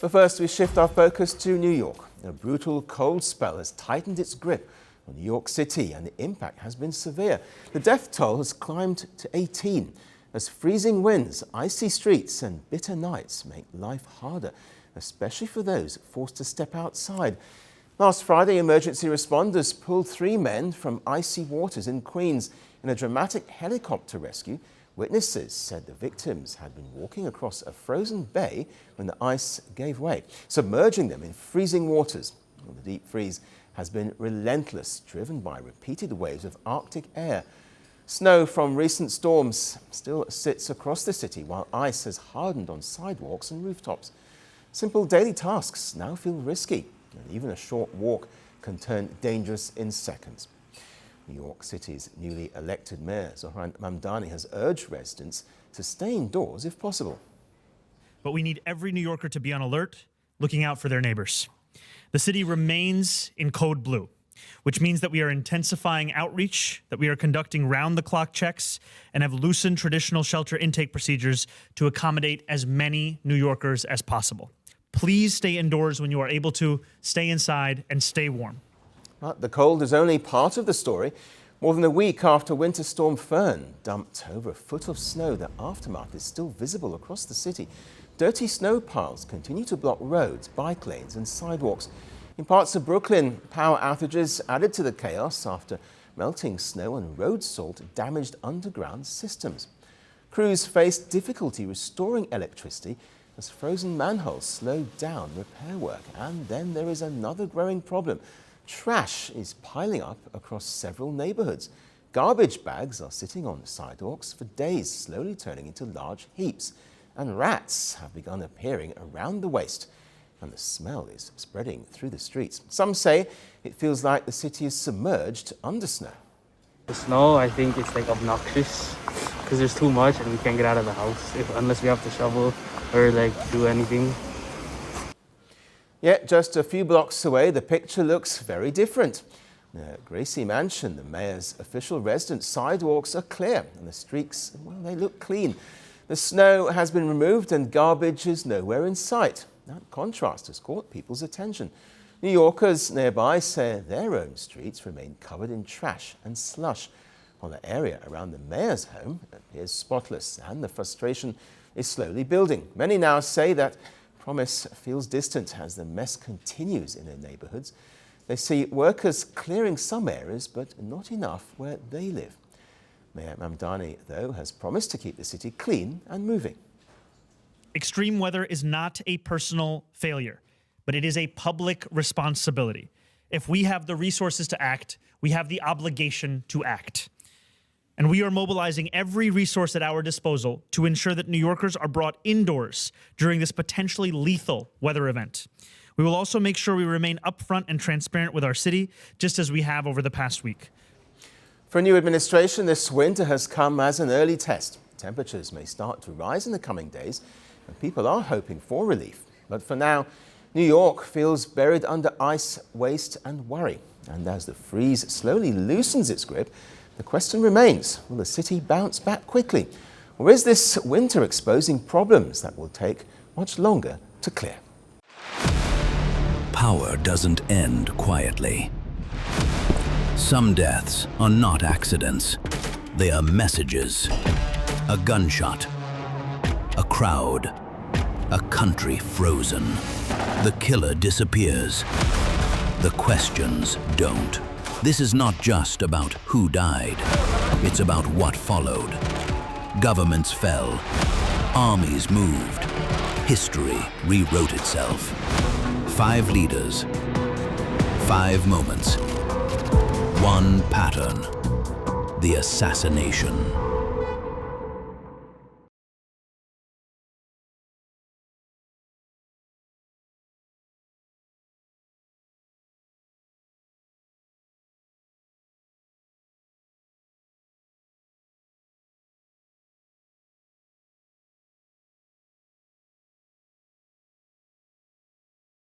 But first, we shift our focus to New York. A brutal cold spell has tightened its grip on New York City, and the impact has been severe. The death toll has climbed to 18, as freezing winds, icy streets and bitter nights make life harder, especially for those forced to step outside. Last Friday, emergency responders pulled 3 men from icy waters in Queens in a dramatic helicopter rescue. Witnesses said the victims had been walking across a frozen bay when the ice gave way, submerging them in freezing waters. Well, the deep freeze has been relentless, driven by repeated waves of Arctic air. Snow from recent storms still sits across the city, while ice has hardened on sidewalks and rooftops. Simple daily tasks now feel risky, and even a short walk can turn dangerous in seconds. New York City's newly elected mayor, Zohran Mamdani, has urged residents to stay indoors if possible. But we need every New Yorker to be on alert, looking out for their neighbors. The city remains in code blue, which means that we are intensifying outreach, that we are conducting round-the-clock checks, and have loosened traditional shelter intake procedures to accommodate as many New Yorkers as possible. Please stay indoors when you are able to, stay inside, and stay warm. But the cold is only part of the story. More than a week after Winter Storm Fern dumped over a foot of snow, the aftermath is still visible across the city. Dirty snow piles continue to block roads, bike lanes and sidewalks. In parts of Brooklyn, power outages added to the chaos after melting snow and road salt damaged underground systems. Crews faced difficulty restoring electricity as frozen manholes slowed down repair work. And then there is another growing problem. Trash is piling up across several neighbourhoods. Garbage bags are sitting on sidewalks for days, slowly turning into large heaps. And rats have begun appearing around the waste. And the smell is spreading through the streets. Some say it feels like the city is submerged under snow. The snow, I think it's like obnoxious because there's too much and we can't get out of the house unless we have to shovel or like do anything. Yet just a few blocks away, the picture looks very different. Gracie Mansion, the mayor's official residence, sidewalks are clear and the streets, well, they look clean. The snow has been removed and garbage is nowhere in sight. That contrast has caught people's attention. New Yorkers nearby say their own streets remain covered in trash and slush, while the area around the mayor's home appears spotless and the frustration is slowly building. Many now say that promise feels distant as the mess continues in their neighbourhoods. They see workers clearing some areas, but not enough where they live. Mayor Mamdani, though, has promised to keep the city clean and moving. Extreme weather is not a personal failure, but it is a public responsibility. If we have the resources to act, we have the obligation to act. And we are mobilizing every resource at our disposal to ensure that New Yorkers are brought indoors during this potentially lethal weather event. We will also make sure we remain upfront and transparent with our city, just as we have over the past week. For a new administration, this winter has come as an early test. Temperatures may start to rise in the coming days, and people are hoping for relief. But for now, New York feels buried under ice, waste and worry. And as the freeze slowly loosens its grip, the question remains, will the city bounce back quickly? Or is this winter exposing problems that will take much longer to clear? Power doesn't end quietly. Some deaths are not accidents. They are messages. A gunshot. A crowd. A country frozen. The killer disappears. The questions don't. This is not just about who died. It's about what followed. Governments fell. Armies moved. History rewrote itself. 5 leaders. 5 moments. One pattern. The assassination.